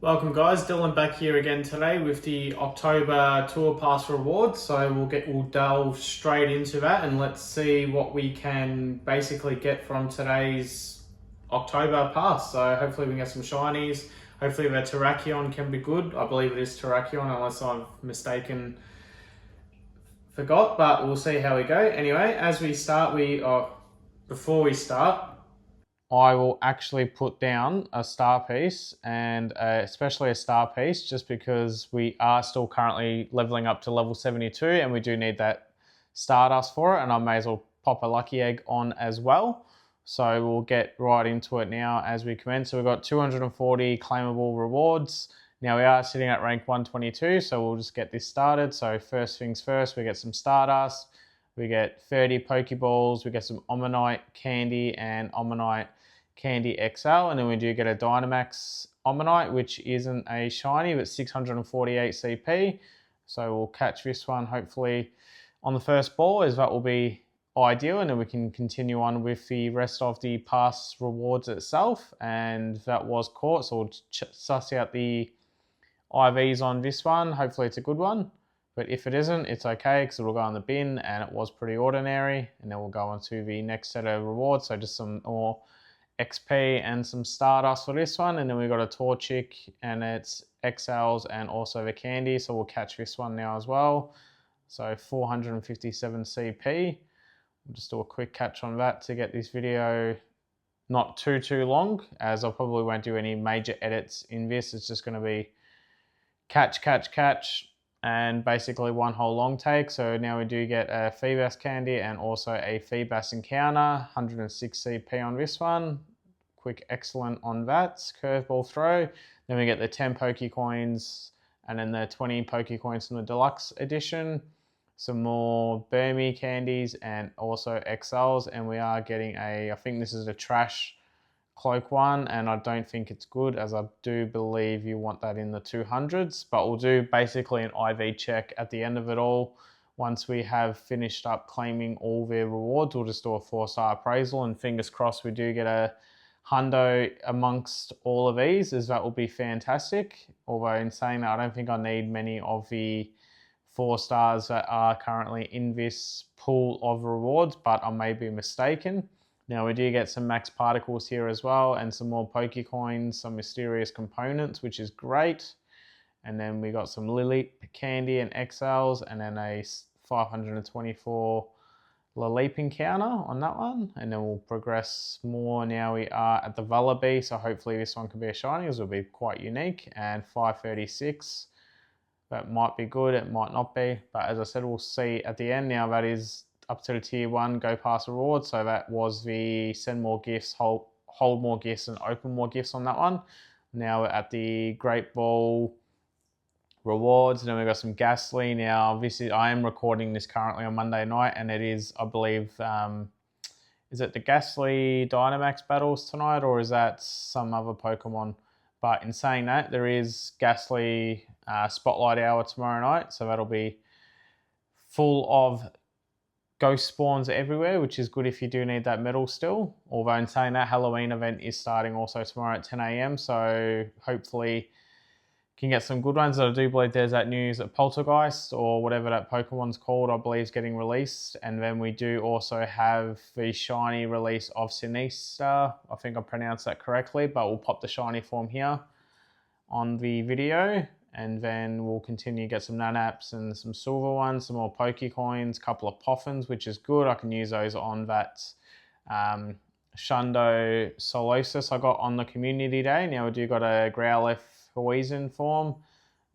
Welcome guys, Dylan back here again today with the October Tour Pass rewards. So we'll delve straight into that and let's see what we can basically get from today's October Pass. So hopefully we can get some shinies. Hopefully the Terrakion can be good. I believe it is Terrakion unless I've forgot, but we'll see how we go. Anyway, before we start, I will actually put down a star piece and especially a star piece just because we are still currently leveling up to level 72 and we do need that Stardust for it, and I may as well pop a lucky egg on as well. So we'll get right into it now as we commence. So we've got 240 claimable rewards. Now we are sitting at rank 122, so we'll just get this started. So first things first, we get some Stardust, we get 30 Pokeballs, we get some Omanyte Candy and Omanyte Candy XL, and then we do get a Dynamax Omanyte, which isn't a shiny, but 648 CP. So we'll catch this one hopefully on the first ball, as that will be ideal, and then we can continue on with the rest of the pass rewards itself. And that was caught, so we'll suss out the IVs on this one. Hopefully it's a good one, but if it isn't, it's okay because it'll go in the bin and it was pretty ordinary. And then we'll go on to the next set of rewards, so just some more XP and some Stardust for this one. And then we got a Torchic and its XLs and also the candy, so we'll catch this one now as well. So 457 CP. I'll just do a quick catch on that to get this video not too long, as I probably won't do any major edits in this. It's just going to be catch, and basically one whole long take. So now we do get a Feebas candy and also a Feebas encounter, 106 CP on this one. Quick excellent on that, curveball throw. Then we get the 10 Pokecoins and then the 20 Pokecoins from the deluxe edition. Some more Burmy candies and also XLs, and we are getting I think this is a trash cloak one, and I don't think it's good, as I do believe you want that in the 200s, but we'll do basically an IV check at the end of it all. Once we have finished up claiming all their rewards, we'll just do a 4-star appraisal, and fingers crossed we do get a hundo amongst all of these, as that will be fantastic. Although in saying that, I don't think I need many of the 4 stars that are currently in this pool of rewards, but I may be mistaken. Now we do get some max particles here as well, and some more Pokecoins, some mysterious components, which is great. And then we got some Lily candy and XLs, and then a 524 Laleep encounter on that one. And then we'll progress more. Now we are at the Vullaby, so hopefully this one can be a shiny, as it will be quite unique. And 536. That might be good, it might not be, but as I said, we'll see at the end. Now that is up to the tier 1 Go Pass reward, so that was the send more gifts, hold more gifts and open more gifts on that one. Now we're at the Great Ball rewards, and then we've got some Ghastly. Now I am recording this currently on Monday night, and it is, I believe, is it the Ghastly Dynamax battles tonight, or is that some other Pokemon? But in saying that, there is Ghastly Spotlight Hour tomorrow night, so that'll be full of ghost spawns everywhere, which is good if you do need that metal still. Although in saying that, Halloween event is starting also tomorrow at 10 AM, so hopefully can get some good ones. I do believe there's that news that Poltergeist, or whatever that Pokemon's called, I believe is getting released. And then we do also have the shiny release of Sinistcha. I think I pronounced that correctly, but we'll pop the shiny form here on the video. And then we'll continue to get some Nanaps and some silver ones, some more Pokecoins, a couple of Poffins, which is good. I can use those on that Shundo Solosis I got on the community day. Now we do got a Growlithe Poison form.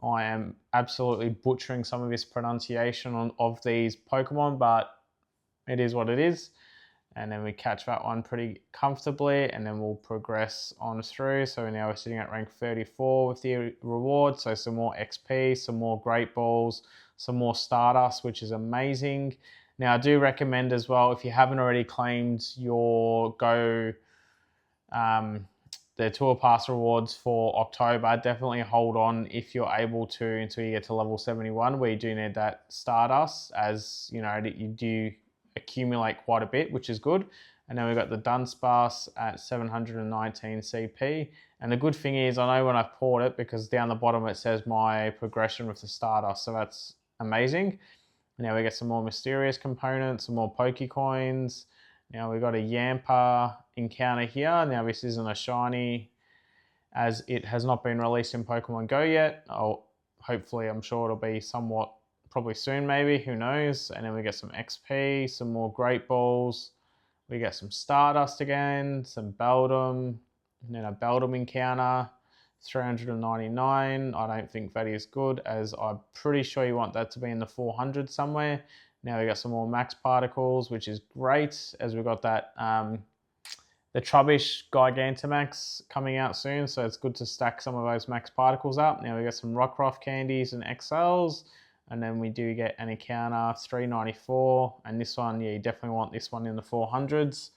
I am absolutely butchering some of this pronunciation of these Pokemon, but it is what it is. And then we catch that one pretty comfortably, and then we'll progress on through. So now we're sitting at rank 34 with the rewards. So some more XP, some more Great Balls, some more Stardust, which is amazing. Now I do recommend as well, if you haven't already claimed your the Tour Pass rewards for October, definitely hold on if you're able to until you get to level 71, where you do need that Stardust, as you know, you do accumulate quite a bit, which is good. And then we've got the Dunsparce at 719 CP. And the good thing is, I know when I've poured it, because down the bottom it says my progression with the Stardust, so that's amazing. Now we get some more mysterious components, some more Pokecoins. Now we've got a Yamper encounter here. Now this isn't a shiny, as it has not been released in Pokemon Go yet. Hopefully, I'm sure it'll be somewhat, probably soon maybe, who knows. And then we get some XP, some more Great Balls. We get some Stardust again, some Beldum, and then a Beldum encounter, 399. I don't think that is good, as I'm pretty sure you want that to be in the 400 somewhere. Now we got some more Max Particles, which is great, as we've got that the Trubbish Gigantamax coming out soon, so it's good to stack some of those Max Particles up. Now we got some Rockruff candies and XLs. And then we do get an encounter, 394. And this one, yeah, you definitely want this one in the 400s.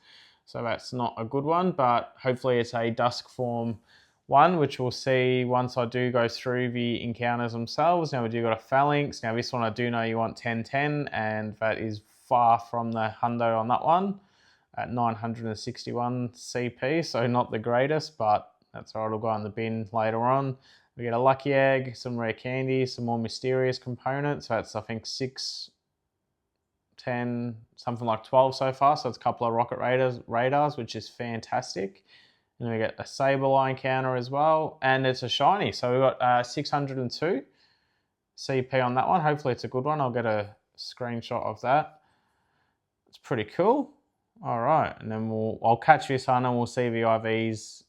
So that's not a good one, but hopefully it's a Dusk form one, which we'll see once I do go through the encounters themselves. Now we do got a Phalanx. Now this one I do know you want 1010, and that is far from the hundo on that one at 961 CP. So not the greatest, but that's all right, it'll go in the bin later on. We get a Lucky Egg, some rare candy, some more mysterious components. So that's, I think, 6, 10, something like 12 so far. So it's a couple of Rocket radars, which is fantastic. And then we get a Sableye encounter as well. And it's a shiny. So we've got 602 CP on that one. Hopefully it's a good one. I'll get a screenshot of that. It's pretty cool. All right. And then I'll catch this one and we'll see the IVs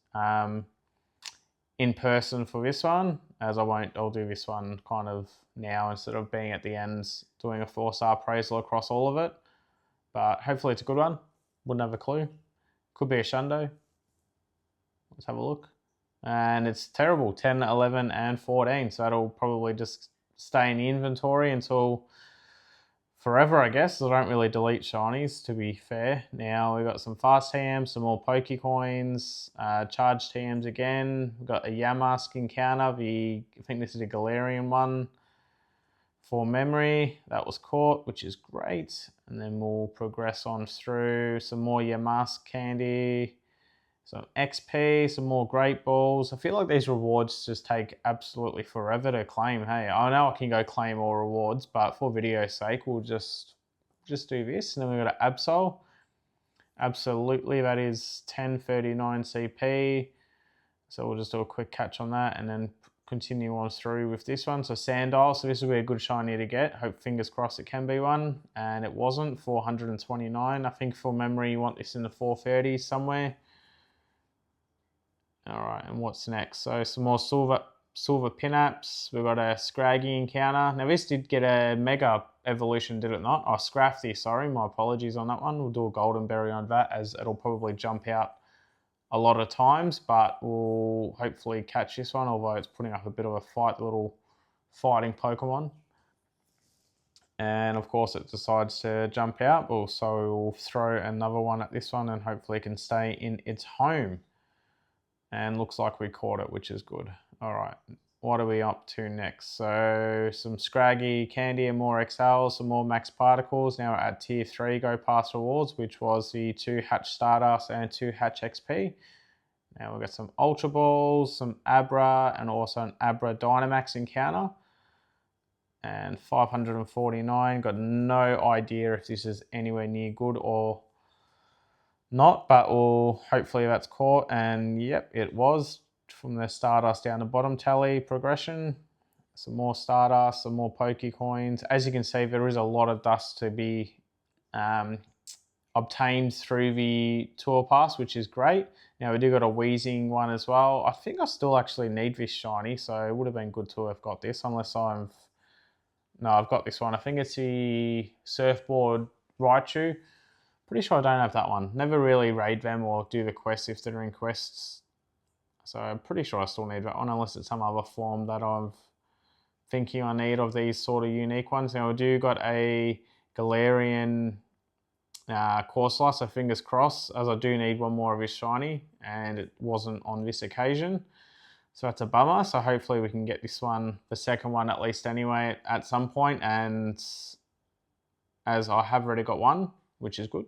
in person for this one, as I'll do this one kind of now instead of being at the ends doing a 4-star appraisal across all of it. But hopefully it's a good one. Wouldn't have a clue. Could be a Shundo. Let's have a look. And it's terrible, 10, 11, and 14. So that'll probably just stay in the inventory until forever, I guess. I don't really delete shinies, to be fair. Now we've got some fast TMs, some more Pokecoins, charge TMs again. We've got a Yamask encounter. I think this is a Galarian one for memory. That was caught, which is great. And then we'll progress on through some more Yamask candy, some XP, some more Great Balls. I feel like these rewards just take absolutely forever to claim. Hey, I know I can go claim all rewards, but for video's sake, we'll just do this. And then we've got an Absol. Absolutely, that is 1039 CP. So we'll just do a quick catch on that and then continue on through with this one. So Sandile, so this will be a good shiny to get. Hope, fingers crossed, it can be one. And it wasn't, 429. I think for memory, you want this in the 430s somewhere. All right, and what's next? So some more silver Pinaps. We've got a Scraggy encounter. Now this did get a Mega Evolution, did it not? Oh, Scrafty, sorry, my apologies on that one. We'll do a Golden Berry on that, as it'll probably jump out a lot of times, but we'll hopefully catch this one, although it's putting up a bit of a fight, the little fighting Pokemon. And of course it decides to jump out, so we'll throw another one at this one and hopefully it can stay in its home. And looks like we caught it, which is good. All right, what are we up to next? So some Scraggy candy and more XL, some more Max Particles. Now we're at tier 3 Go Pass rewards, which was the 2 Hatch Stardust and 2 Hatch XP. Now we've got some Ultra Balls, some Abra, and also an Abra Dynamax encounter. And 549, got no idea if this is anywhere near good or not, but hopefully that's caught. And yep, it was, from the Stardust down the bottom tally progression. Some more Stardust, some more Pokecoins. As you can see, there is a lot of dust to be obtained through the Tour Pass, which is great. Now we do got a Wheezing one as well. I think I still actually need this shiny, so it would have been good to have got this, unless I've got this one. I think it's the Surfboard Raichu. Pretty sure I don't have that one. Never really raid them or do the quests if they're in quests. So I'm pretty sure I still need that one, unless it's some other form that I'm thinking I need of these sort of unique ones. Now I do got a Galarian Corsola, so fingers crossed, as I do need one more of his shiny, and it wasn't on this occasion. So that's a bummer. So hopefully we can get this one, the second one at least anyway, at some point. And as I have already got one, which is good.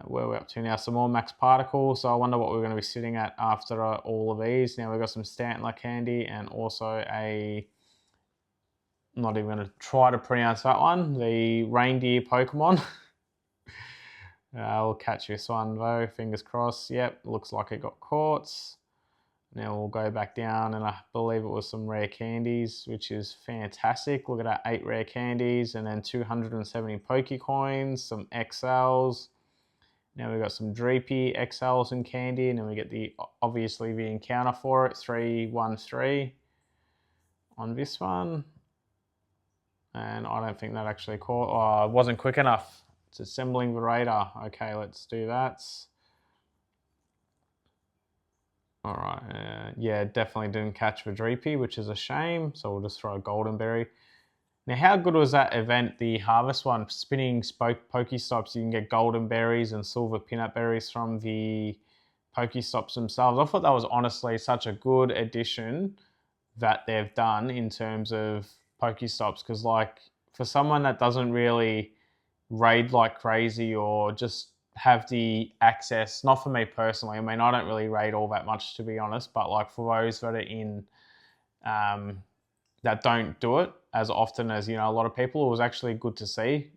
Where we're up to now, some more max particles. So I wonder what we're going to be sitting at after all of these. Now we've got some Stantler candy and also a, I'm not even going to try to pronounce that one, the reindeer Pokemon. I'll catch this one though, fingers crossed. Yep, looks like it got caught. Now we'll go back down, and I believe it was some rare candies, which is fantastic. Look at that, 8 rare candies and then 270 Pokecoins, some XLs. Now we've got some Dreepy XLs and candy, and then we get obviously the encounter for it, 313 on this one. And I don't think that actually caught, oh, it wasn't quick enough. It's assembling the radar. Okay, let's do that. All right, yeah, definitely didn't catch the Dreepy, which is a shame. So we'll just throw a Golden Berry. Now, how good was that event, the Harvest one? Spinning Pokestops, you can get Golden Berries and Silver Peanut Berries from the Pokestops themselves. I thought that was honestly such a good addition that they've done in terms of Pokestops, because like for someone that doesn't really raid like crazy or just have the access, not for me personally, I mean, I don't really raid all that much to be honest, but like for those that are in, that don't do it as often as, you know, a lot of people, it was actually good to see,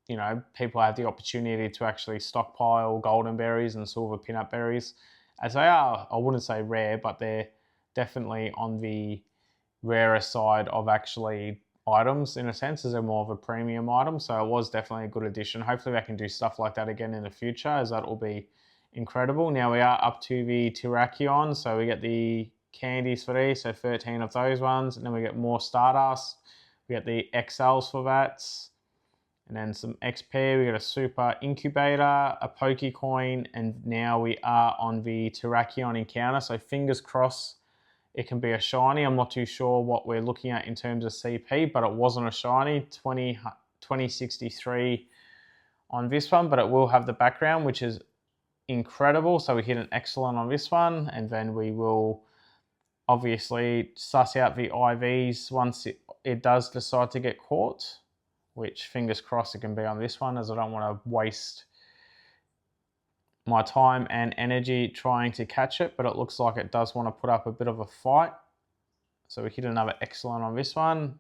you know, people have the opportunity to actually stockpile Golden Berries and Silver Peanut Berries, as they are, I wouldn't say rare, but they're definitely on the rarer side of actually items in a sense, as they're more of a premium item. So it was definitely a good addition. Hopefully they can do stuff like that again in the future, as that will be incredible. Now we are up to the Terrakion, so we get the candies for these, so 13 of those ones, and then we get more Stardust. We get the XLs for that, and then some XP. We got a Super Incubator, a Pokecoin, and now we are on the Terrakion encounter. So fingers crossed it can be a shiny. I'm not too sure what we're looking at in terms of CP, but it wasn't a shiny, 2063 on this one, but it will have the background, which is incredible. So we hit an excellent on this one, and then we will obviously suss out the IVs once it does decide to get caught, which fingers crossed it can be on this one, as I don't want to waste my time and energy trying to catch it, but it looks like it does want to put up a bit of a fight. So we hit another excellent on this one.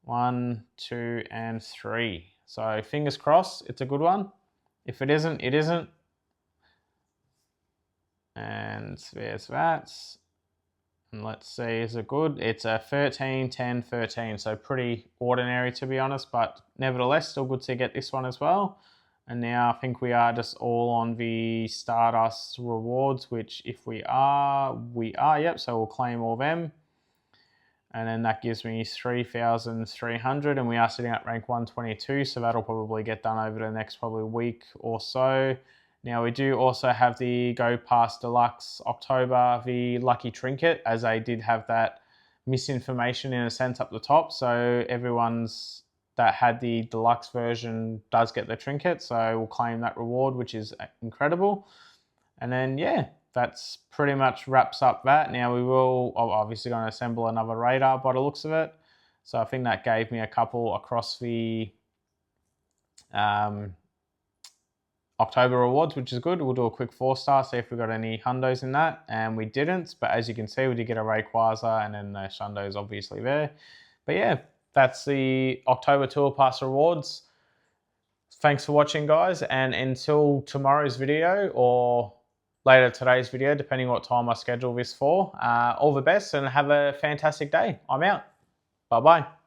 1, 2, and 3. So fingers crossed, it's a good one. If it isn't, it isn't. And there's that. And let's see, is it good? It's a 13, 10, 13. So pretty ordinary to be honest, but nevertheless, still good to get this one as well. And now I think we are just all on the Stardust rewards, which if we are, yep. So we'll claim all them. And then that gives me 3,300, and we are sitting at rank 122. So that'll probably get done over the next probably week or so. Now we do also have the Go Past Deluxe October, the Lucky Trinket, as they did have that misinformation in a sense up the top. So everyone's that had the deluxe version does get the trinket, so we'll claim that reward, which is incredible. And then yeah, that's pretty much wraps up that. Now we will obviously going to assemble another radar by the looks of it, so I think that gave me a couple across the October rewards, which is good. We'll do a quick 4-star, see if we got any hundos in that, and we didn't, but as you can see we did get a Rayquaza, and then the Shundo's obviously there. But yeah, that's the October Tour Pass rewards. Thanks for watching, guys, and until tomorrow's video or later today's video, depending what time I schedule this for, all the best and have a fantastic day. I'm out. Bye-bye.